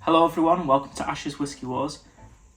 Hello everyone and welcome to Ash's Whiskey Wars.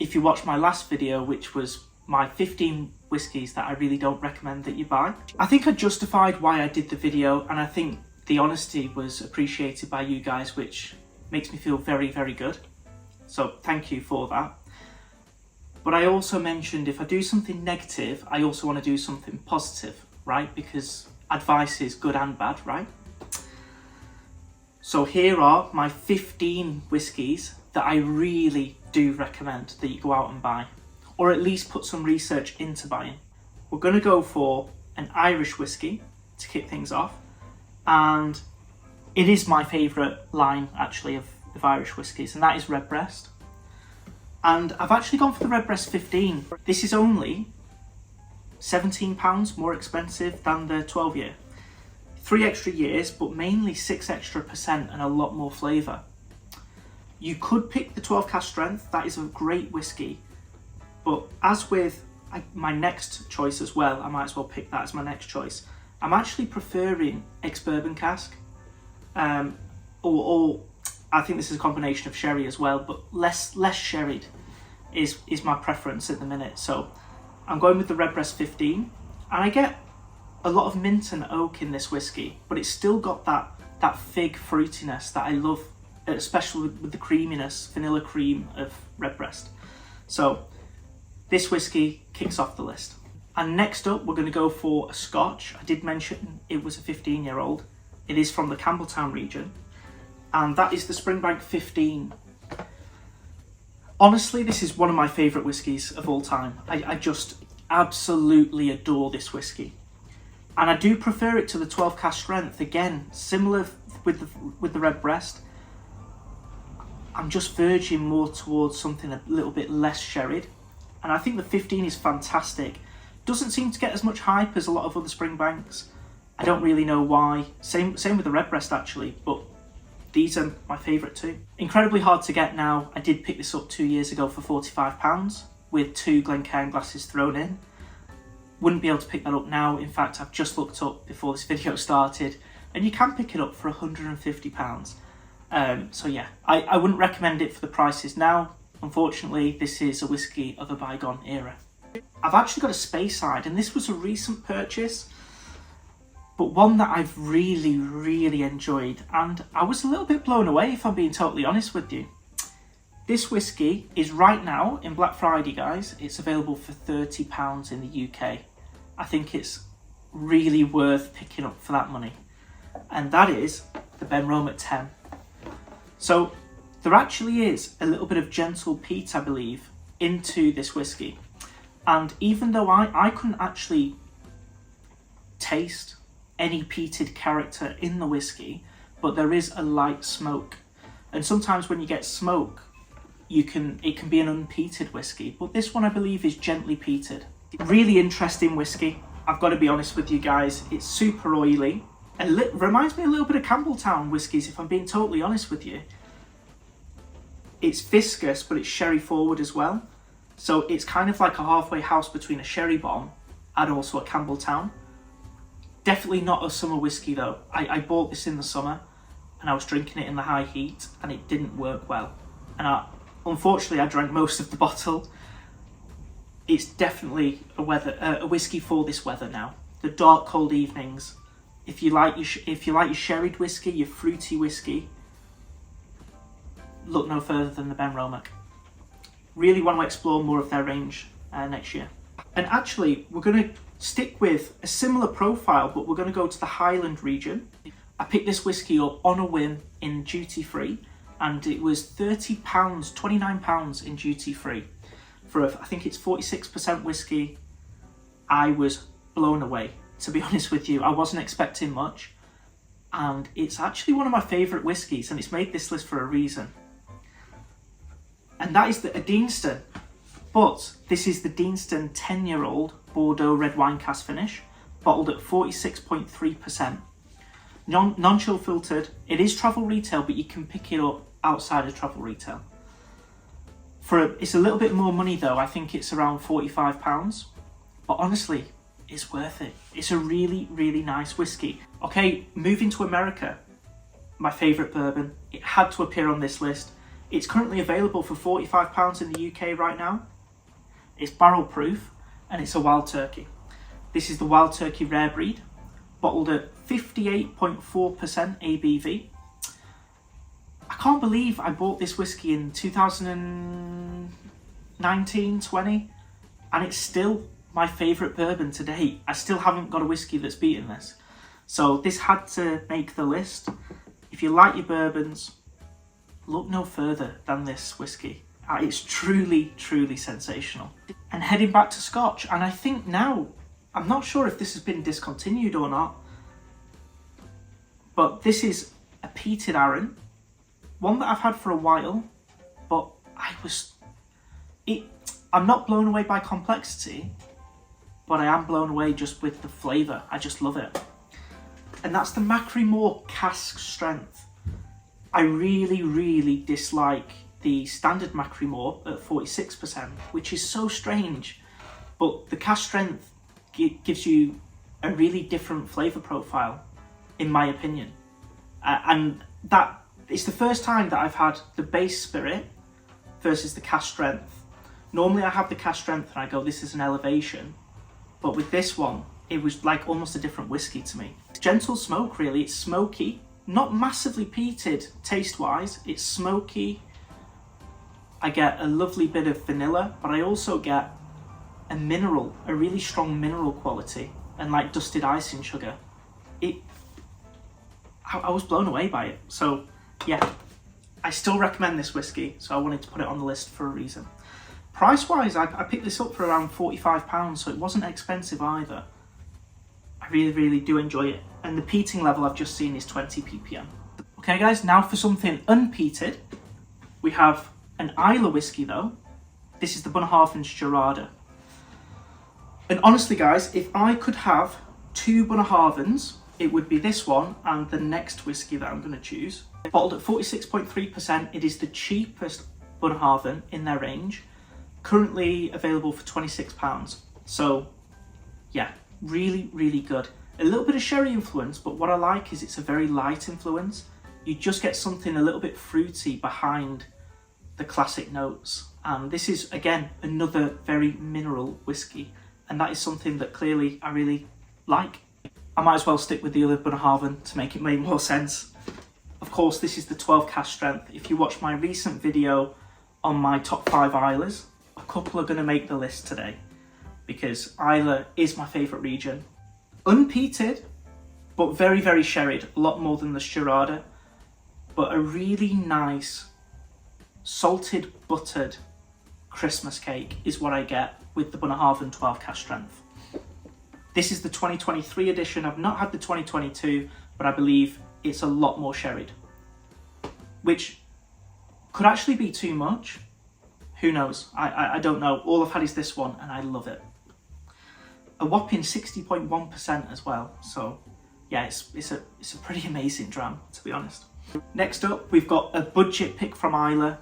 If you watched my last video, which was my 15 whiskies that I really don't recommend that you buy, I think I justified why I did the video, and I think the honesty was appreciated by you guys, which makes me feel very, very good. So thank you for that. But I also mentioned if I do something negative, I also want to do something positive, right? Because advice is good and bad, right? So here are my 15 whiskies that I really do recommend that you go out and buy, or at least put some research into buying. We're going to go for an Irish whiskey to kick things off, and it is my favourite line actually of Irish whiskies, and that is Redbreast. And I've actually gone for the Redbreast 15. This is only £17 more expensive than the 12-year. 3 extra years, but mainly 6 extra % and a lot more flavour. You could pick the 12 cask strength, that is a great whiskey, but as with my next choice as well, I might as well pick that as my next choice. I'm actually preferring ex-bourbon cask, or I think this is a combination of sherry as well, but less sherried is my preference at the minute. So I'm going with the Redbreast 15, and I get a lot of mint and oak in this whiskey, but it's still got that fig fruitiness that I love, especially with the creaminess, vanilla cream of Redbreast. So this whiskey kicks off the list. And next up, we're going to go for a Scotch. I did mention it was a 15-year-old. It is from the Campbelltown region, and that is the Springbank 15. Honestly, this is one of my favourite whiskies of all time. I just absolutely adore this whiskey. And I do prefer it to the 12 cask strength. Again, similar with the Redbreast. I'm just verging more towards something a little bit less sherried. And I think the 15 is fantastic. Doesn't seem to get as much hype as a lot of other Springbanks. I don't really know why. Same with the Redbreast actually, but these are my favourite too. Incredibly hard to get now. I did pick this up 2 years ago for £45 with 2 Glencairn glasses thrown in. Wouldn't be able to pick that up now. In fact, I've just looked up before this video started, and you can pick it up for £150. So yeah, I wouldn't recommend it for the prices now. Unfortunately, this is a whiskey of a bygone era. I've actually got a Speyside, and this was a recent purchase, but one that I've really, really enjoyed, and I was a little bit blown away if I'm being totally honest with you. This whiskey is right now, in Black Friday guys, it's available for £30 in the UK. I think it's really worth picking up for that money. And that is the Benrome at 10. So there actually is a little bit of gentle peat, I believe, into this whiskey. And even though I couldn't actually taste any peated character in the whiskey, but there is a light smoke. And sometimes when you get smoke, it can be an unpeated whiskey, but this one I believe is gently peated. Really interesting whiskey, I've got to be honest with you guys. It's super oily and reminds me a little bit of Campbelltown whiskies, if I'm being totally honest with you. It's viscous, but it's sherry forward as well, so it's kind of like a halfway house between a sherry bomb and also a Campbelltown. Definitely not a summer whiskey though. I bought this in the summer and I was drinking it in the high heat and it didn't work well, and unfortunately, I drank most of the bottle. It's definitely a whiskey for this weather now. The dark, cold evenings. If you like your sherried whiskey, your fruity whiskey, look no further than the Benrome. Really want to explore more of their range next year. And actually, we're going to stick with a similar profile, but we're going to go to the Highland region. I picked this whiskey up on a whim in duty free, and it was £30, £29 in duty free for I think it's 46% whiskey. I was blown away, to be honest with you. I wasn't expecting much, and it's actually one of my favourite whiskies, and it's made this list for a reason. And that is a Deanston, but this is the Deanston 10-year-old Bordeaux red wine cask finish, bottled at 46.3%. Non-chill filtered. It is travel retail, but you can pick it up outside of travel retail. It's a little bit more money though. I think it's around £45, but honestly, it's worth it. It's a really, really nice whiskey. Okay, moving to America. My favourite bourbon. It had to appear on this list. It's currently available for £45 in the UK right now. It's barrel proof and it's a Wild Turkey. This is the Wild Turkey Rare Breed, bottled at 58.4% ABV. I can't believe I bought this whiskey in 2019-20 and it's still my favourite bourbon to date. I still haven't got a whiskey that's beaten this. So this had to make the list. If you like your bourbons, look no further than this whiskey. It's truly, truly sensational. And heading back to Scotch, and I think now, I'm not sure if this has been discontinued or not, but this is a Peated Arran, one that I've had for a while, but I'm not blown away by complexity, but I am blown away just with the flavour. I just love it. And that's the Macri cask strength. I really, really dislike the standard Macri at 46%, which is so strange, but the cask strength gives you a really different flavour profile, in my opinion. And that it's the first time that I've had the base spirit versus the cask strength. Normally I have the cask strength and I go, this is an elevation, but with this one, it was like almost a different whiskey to me. Gentle smoke, really. It's smoky, not massively peated taste-wise. It's smoky. I get a lovely bit of vanilla, but I also get a really strong mineral quality, and like dusted icing sugar. I was blown away by it. So yeah, I still recommend this whiskey, so I wanted to put it on the list for a reason. Price-wise, I picked this up for around £45, so it wasn't expensive either. I really, really do enjoy it. And the peating level I've just seen is 20 ppm. Okay guys, now for something unpeated. We have an Islay whiskey though. This is the Bunnahabhain Shiraz. And honestly guys, if I could have two Bunnahabhains, it would be this one and the next whiskey that I'm going to choose. Bottled at 46.3%, it is the cheapest Bunnahabhain in their range. Currently available for £26. So yeah, really, really good. A little bit of sherry influence, but what I like is it's a very light influence. You just get something a little bit fruity behind the classic notes. And this is, again, another very mineral whiskey. And that is something that clearly I really like. I might as well stick with the other Bunnahabhain to make it make more sense. Of course, this is the 12 cask strength. If you watch my recent video on my top 5 Islas, a couple are going to make the list today, because Islay is my favourite region. Unpeated, but very, very sherried, a lot more than the Shiraz, but a really nice salted, buttered Christmas cake is what I get with the Bunnahabhain 12 cask strength. This is the 2023 edition. I've not had the 2022, but I believe it's a lot more sherried, which could actually be too much. Who knows? I don't know. All I've had is this one and I love it. A whopping 60.1% as well. So yeah, it's a pretty amazing dram, to be honest. Next up, we've got a budget pick from Islay.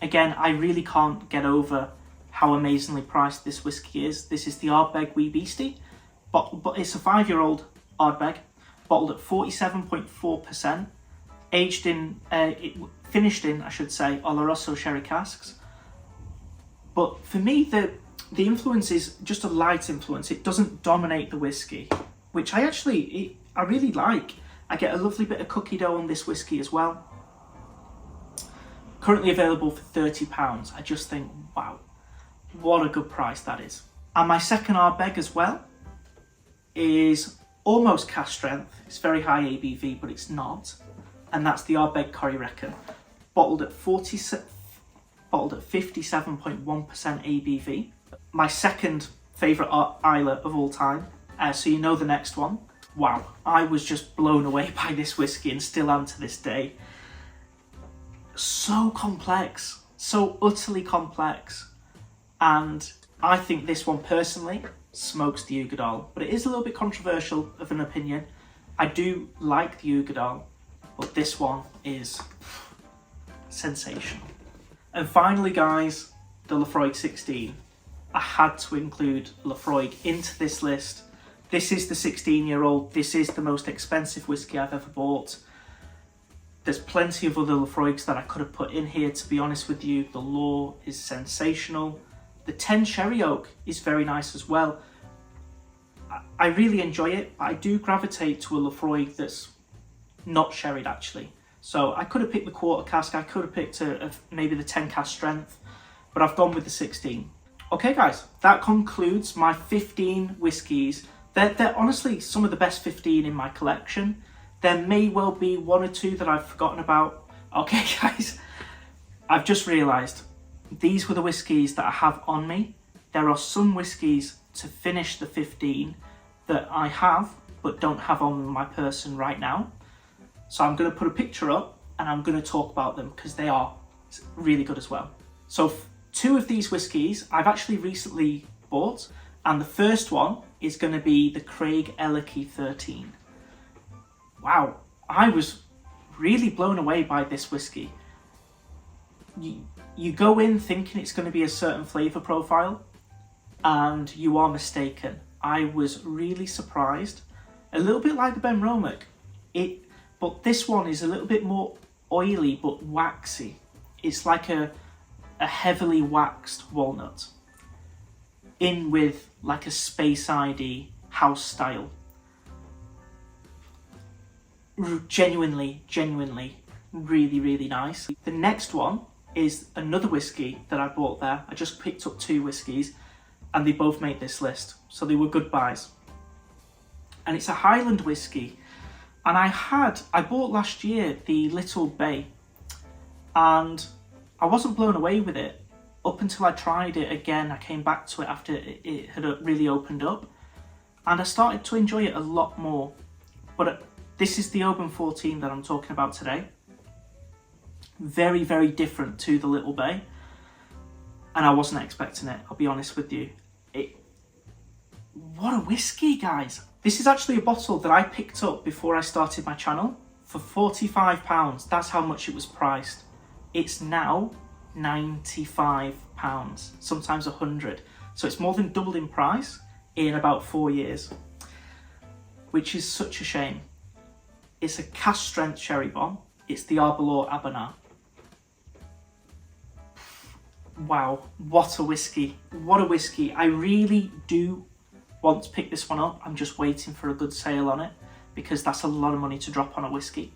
Again, I really can't get over how amazingly priced this whiskey is. This is the Ardbeg Wee Beastie, but it's a 5-year-old Ardbeg, bottled at 47.4%, finished in, I should say, Oloroso sherry casks. But for me, the influence is just a light influence. It doesn't dominate the whiskey, which I really like. I get a lovely bit of cookie dough on this whiskey as well. Currently available for £30. I just think, wow, what a good price that is. And my second Ardbeg as well is almost cask strength. It's very high ABV, but it's not. And that's the Ardbeg Corrie Reckon, bottled at 57.1% ABV. My second favourite Islay of all time. So you know the next one. Wow, I was just blown away by this whiskey and still am to this day. So complex, so utterly complex. And I think this one personally smokes the Uigeadail, but it is a little bit controversial of an opinion. I do like the Uigeadail, but this one is sensational. And finally guys, the Laphroaig 16. I had to include Laphroaig into this list. This is the 16-year-old. This is the most expensive whiskey I've ever bought. There's plenty of other Laphroaigs that I could have put in here, to be honest with you. The Lore is sensational. The 10 Sherry Oak is very nice as well. I really enjoy it, but I do gravitate to a Laphroaig that's not sherried actually. So I could have picked the quarter cask, I could have picked maybe the 10 cask strength, but I've gone with the 16. Okay guys, that concludes my 15 whiskies. They're honestly some of the best 15 in my collection. There may well be one or two that I've forgotten about. Okay guys, I've just realised these were the whiskies that I have on me. There are some whiskies to finish the 15 that I have but don't have on my person right now. So I'm going to put a picture up and I'm going to talk about them because they are really good as well. So 2 of these whiskies I've actually recently bought, and the first one is going to be the Craig Ellachie 13. Wow, I was really blown away by this whiskey. You go in thinking it's going to be a certain flavour profile and you are mistaken. I was really surprised. A little bit like the Benromach, but this one is a little bit more oily but waxy. It's like a heavily waxed walnut in with like a Space ID house style. Genuinely really, really nice. The next one is another whiskey that I bought there. I just picked up 2 whiskies and they both made this list, so they were good buys. And it's a Highland whiskey, and I bought last year the Little Bay, and I wasn't blown away with it up until I tried it again. I came back to it after it had really opened up, and I started to enjoy it a lot more. But this is the Oban 14 that I'm talking about today. Very, very different to the Little Bay, and I wasn't expecting it, I'll be honest with you. What a whiskey, guys. This is actually a bottle that I picked up before I started my channel for £45. That's how much it was priced. It's now £95, sometimes 100. So it's more than doubled in price in about 4 years, which is such a shame. It's a cask strength sherry bomb. It's the Arbor Abernathy. Wow, what a whiskey. What a whiskey. I really do want to pick this one up. I'm just waiting for a good sale on it because that's a lot of money to drop on a whiskey.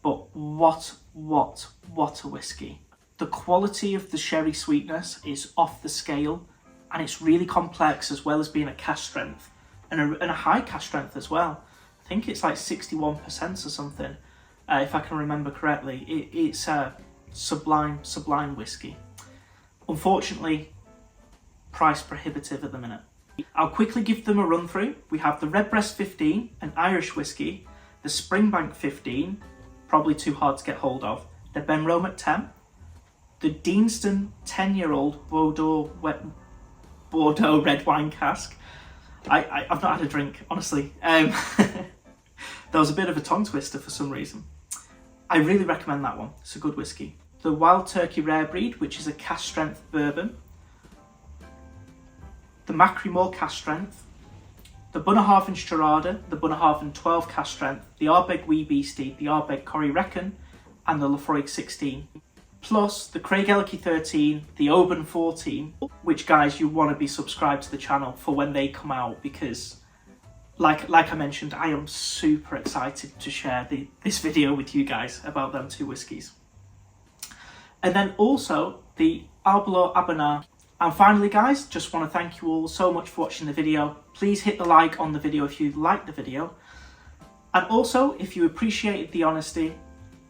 But what a whiskey. The quality of the sherry sweetness is off the scale, and it's really complex as well as being a cask strength and a high cask strength as well. I think it's like 61% or something, if I can remember correctly. It's a sublime whiskey. Unfortunately, price prohibitive at the minute. I'll quickly give them a run through. We have the Redbreast 15, an Irish whiskey, the Springbank 15, probably too hard to get hold of, the Benromach 10, the Deanston 10-year-old Bordeaux red wine cask. I've not had a drink, honestly. That was a bit of a tongue twister for some reason. I really recommend that one. It's a good whiskey. The Wild Turkey Rare Breed, which is a cask strength bourbon. The Mackrimore cask strength. The Bunnahabhain Strada, the Bunnahabhain 12 cask strength, the Ardbeg Wee Beastie, the Ardbeg Corrie Reckon, and the Laphroaig 16. Plus the Craig Ellachie 13, the Oban 14, which, guys, you want to be subscribed to the channel for when they come out, because like I mentioned, I am super excited to share this video with you guys about them 2 whiskies. And then also the Arbor Abernathy. And finally, guys, just want to thank you all so much for watching the video. Please hit the like on the video if you liked the video. And also, if you appreciated the honesty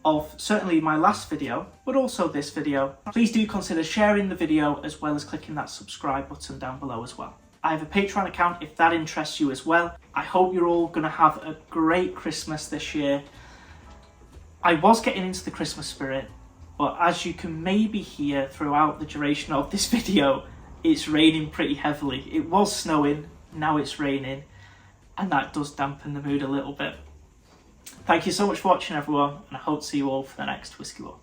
of certainly my last video, but also this video, please do consider sharing the video as well as clicking that subscribe button down below as well. I have a Patreon account if that interests you as well. I hope you're all going to have a great Christmas this year. I was getting into the Christmas spirit, but as you can maybe hear throughout the duration of this video, it's raining pretty heavily. It was snowing, now it's raining, and that does dampen the mood a little bit. Thank you so much for watching, everyone, and I hope to see you all for the next Whiskey War.